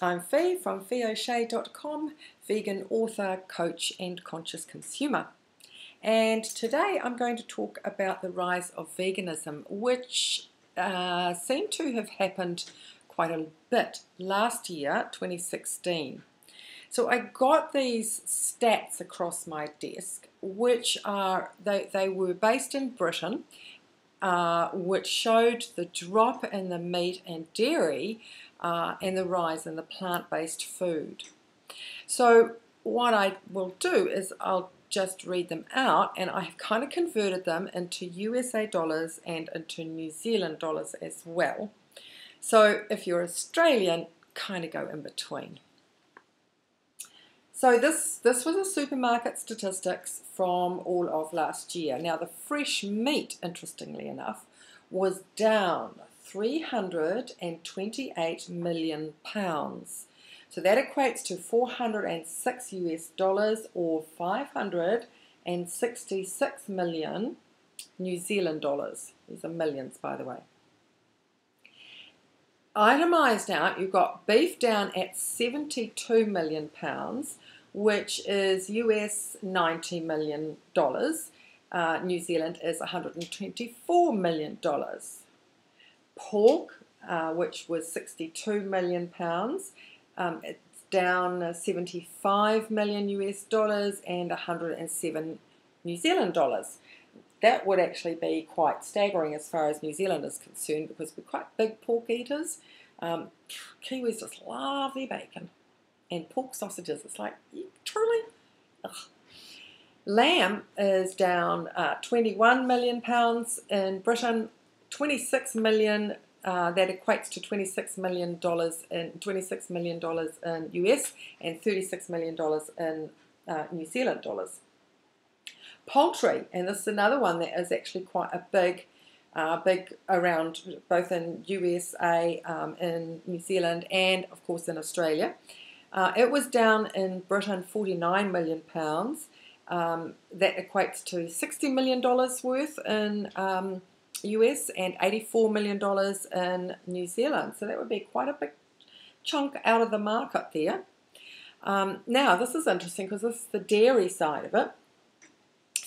I'm Fee from feeoshea.com, vegan author, coach and conscious consumer. And today I'm going to talk about the rise of veganism, which seemed to have happened quite a bit last year, 2016. So I got these stats across my desk, which are, they were based in Britain, which showed the drop in the meat and dairy and the rise in the plant-based food. So what I will do is I'll just read them out, and I've kind of converted them into USA dollars and into New Zealand dollars as well. So if you're Australian, kind of go in between. So this was a supermarket statistics from all of last year. Now the fresh meat, interestingly enough, was down 328 million pounds. So that equates to 406 US dollars or 566 million New Zealand dollars. These are millions, by the way. Itemised out, you've got beef down at 72 million pounds, which is US $90 million. New Zealand is $124 million. Pork, which was 62 million pounds, it's down 75 million US dollars and 107 New Zealand dollars. That would actually be quite staggering as far as New Zealand is concerned, because we're quite big pork eaters. Kiwis just love their bacon. And pork sausages, it's like, truly? Ugh. Lamb is down 21 million pounds in Britain, 26 million, that equates to $26 million in US and $36 million in New Zealand dollars. Poultry, and this is another one that is actually quite a big around both in USA, in New Zealand, and of course in Australia. It was down in Britain 49 million pounds. That equates to $60 million worth in US and $84 million in New Zealand. So that would be quite a big chunk out of the market there. Now this is interesting because this is the dairy side of it.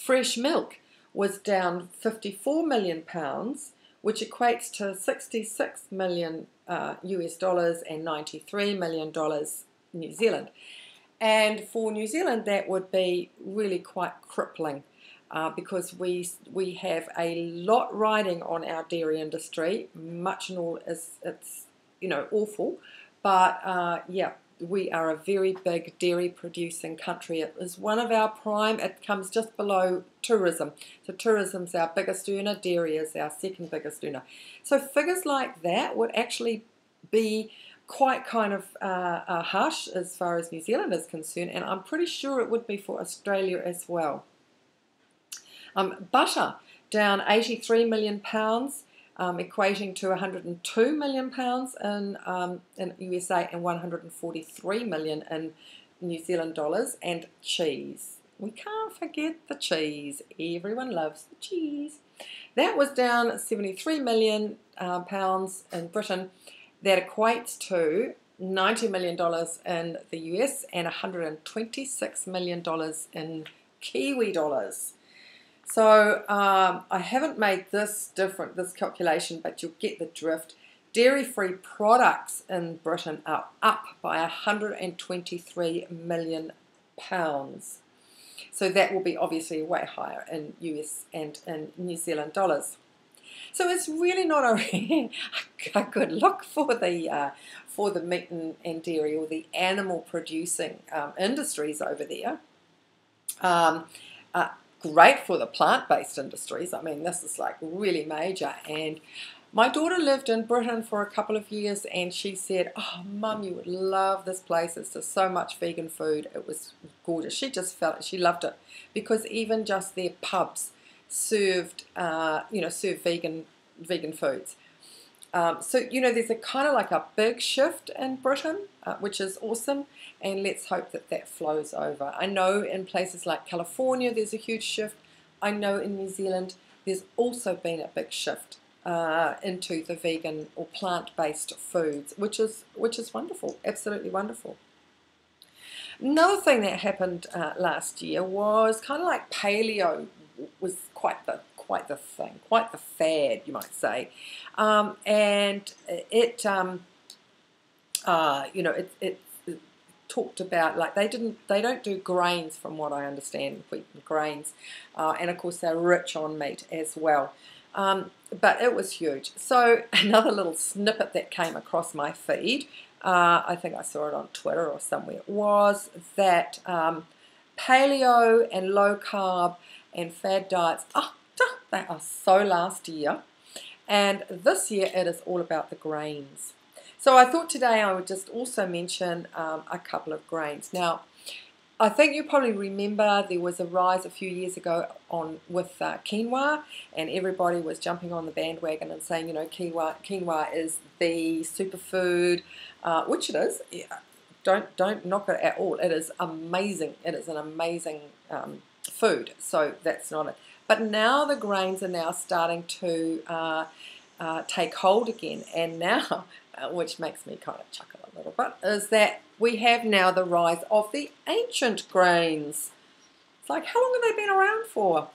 Fresh milk was down 54 million pounds, which equates to 66 million US dollars and $93 million New Zealand. And for New Zealand, that would be really quite crippling because we have a lot riding on our dairy industry. Much and all is, it's awful, but yeah, we are a very big dairy producing country. It is one of our prime, it comes just below tourism. So tourism's our biggest earner, dairy is our second biggest earner. So figures like that would actually be quite kind of harsh as far as New Zealand is concerned, and I'm pretty sure it would be for Australia as well. Butter down 83 million pounds, equating to 102 million pounds in USA and 143 million in New Zealand dollars. And cheese, we can't forget the cheese. Everyone loves the cheese. That was down 73 million pounds in Britain. That equates to $90 million in the US and $126 million in Kiwi dollars. So I haven't made this calculation, but you'll get the drift. Dairy-free products in Britain are up by 123 million pounds. So that will be obviously way higher in US and in New Zealand dollars. So it's really not a good look for the meat and dairy or the animal producing industries over there. Great for the plant-based industries. I mean, this is like really major. And my daughter lived in Britain for a couple of years, and she said, "Oh, Mum, you would love this place. It's just so much vegan food. It was gorgeous." She just felt it. She loved it because even just their pubs served, served vegan foods. So there's a kind of like a big shift in Britain, which is awesome, and let's hope that that flows over. I know in places like California there's a huge shift. I know in New Zealand there's also been a big shift. into the vegan or plant-based foods, which is wonderful, absolutely wonderful. Another thing that happened last year was kind of like paleo was quite the thing, quite the fad, you might say, and it it talked about, like, they don't do grains, from what I understand, wheat and grains, and of course they're rich on meat as well. But it was huge. So another little snippet that came across my feed, I think I saw it on Twitter or somewhere, was that paleo and low carb and fad diets, they are so last year, and this year it is all about the grains. So I thought today I would just also mention a couple of grains. Now, I think you probably remember there was a rise a few years ago with quinoa, and everybody was jumping on the bandwagon and saying, quinoa is the superfood, which it is. Yeah, don't knock it at all. It is amazing. It is an amazing food. So that's not it. But now the grains are now starting to take hold again, and now, which makes me kind of chuckle a little bit, is that we have now the rise of the ancient grains. It's like, how long have they been around for?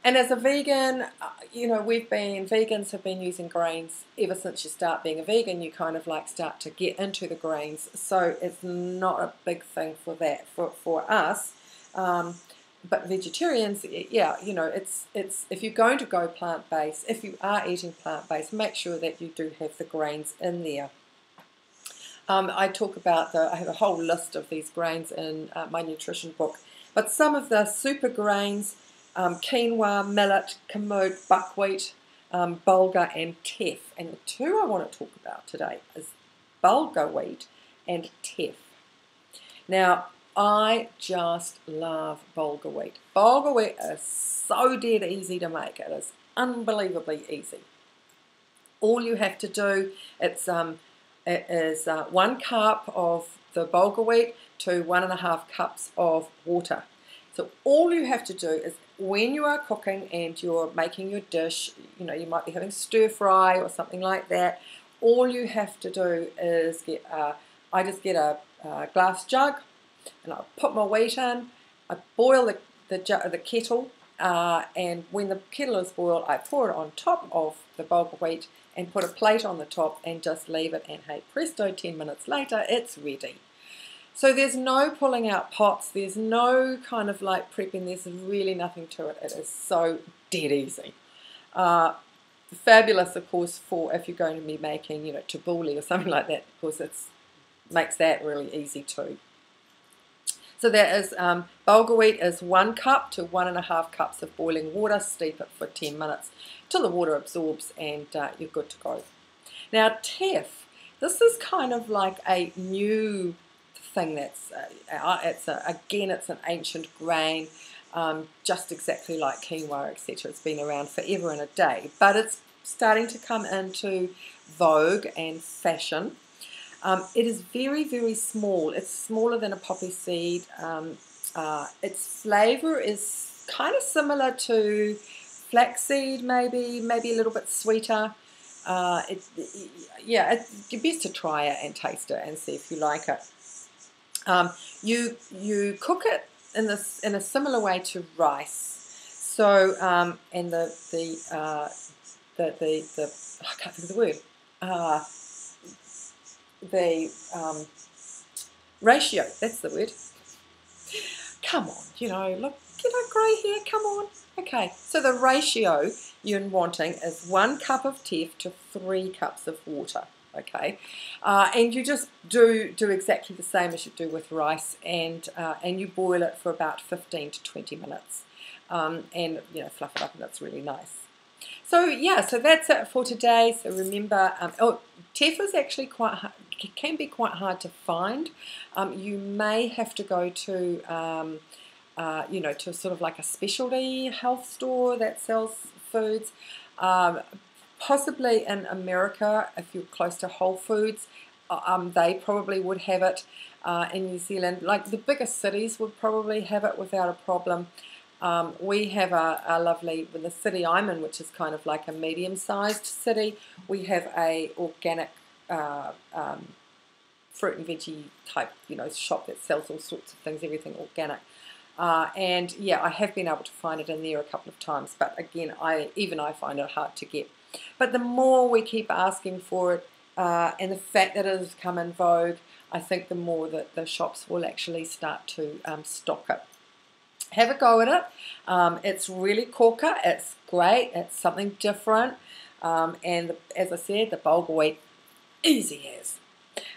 And as a vegan, vegans have been using grains ever since you start being a vegan. You kind of like start to get into the grains, so it's not a big thing for that for us. But vegetarians, yeah, it's if you're going to go plant-based, if you are eating plant-based, make sure that you do have the grains in there. I talk about I have a whole list of these grains in my nutrition book. But some of the super grains, quinoa, millet, kamut, buckwheat, bulgur, and teff. And the two I want to talk about today is bulgur wheat and teff. Now, I just love bulgur wheat. Bulgur wheat is so dead easy to make. It is unbelievably easy. All you have to do, it is 1 cup of the bulgur wheat to 1.5 cups of water. So all you have to do is, when you are cooking and you're making your dish, you might be having stir fry or something like that, all you have to do is I just get a glass jug, and I put my wheat in, I boil the kettle, and when the kettle is boiled, I pour it on top of the bulgur wheat and put a plate on the top and just leave it, and hey presto, 10 minutes later it's ready. So there's no pulling out pots, there's no kind of like prepping, there's really nothing to it. It is so dead easy. Fabulous, of course, for if you're going to be making, tabbouleh or something like that, because it makes that really easy too. So that is, bulgur wheat is 1 cup to 1.5 cups of boiling water. Steep it for 10 minutes till the water absorbs, and you're good to go. Now teff, this is kind of like a new thing that's, again, it's an ancient grain, just exactly like quinoa, etc. It's been around forever and a day, but it's starting to come into vogue and fashion. It is very, very small. It's smaller than a poppy seed. Its flavour is kind of similar to flaxseed, maybe a little bit sweeter. It's best to try it and taste it and see if you like it. You cook it in a similar way to rice. So and the I can't think of the word. The ratio, that's the word. Come on, look, grey hair, come on. Okay, so the ratio you're wanting is 1 cup of teff to 3 cups of water. Okay, and you just do exactly the same as you do with rice, and you boil it for about 15 to 20 minutes, and fluff it up, and that's really nice. So yeah, so that's it for today. So remember, teff is actually can be quite hard to find. You may have to go to to sort of like a specialty health store that sells foods. Possibly in America, if you're close to Whole Foods, they probably would have it. In New Zealand, like the biggest cities would probably have it without a problem. We have a lovely, in the city I'm in, which is kind of like a medium-sized city, we have a organic fruit and veggie type, shop that sells all sorts of things, everything organic. And yeah, I have been able to find it in there a couple of times, but again, I find it hard to get. But the more we keep asking for it, and the fact that it has come in vogue, I think the more that the shops will actually start to stock it. Have a go at it. It's really corker. It's great. It's something different. And as I said, the bulgur wheat, easy as.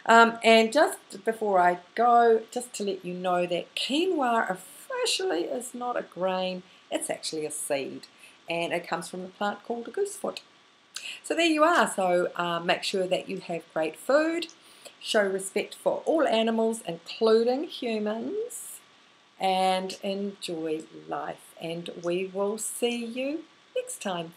And just before I go, just to let you know that quinoa officially is not a grain, it's actually a seed, and it comes from a plant called a goosefoot. So there you are. So make sure that you have great food, show respect for all animals, including humans, and enjoy life. And we will see you next time.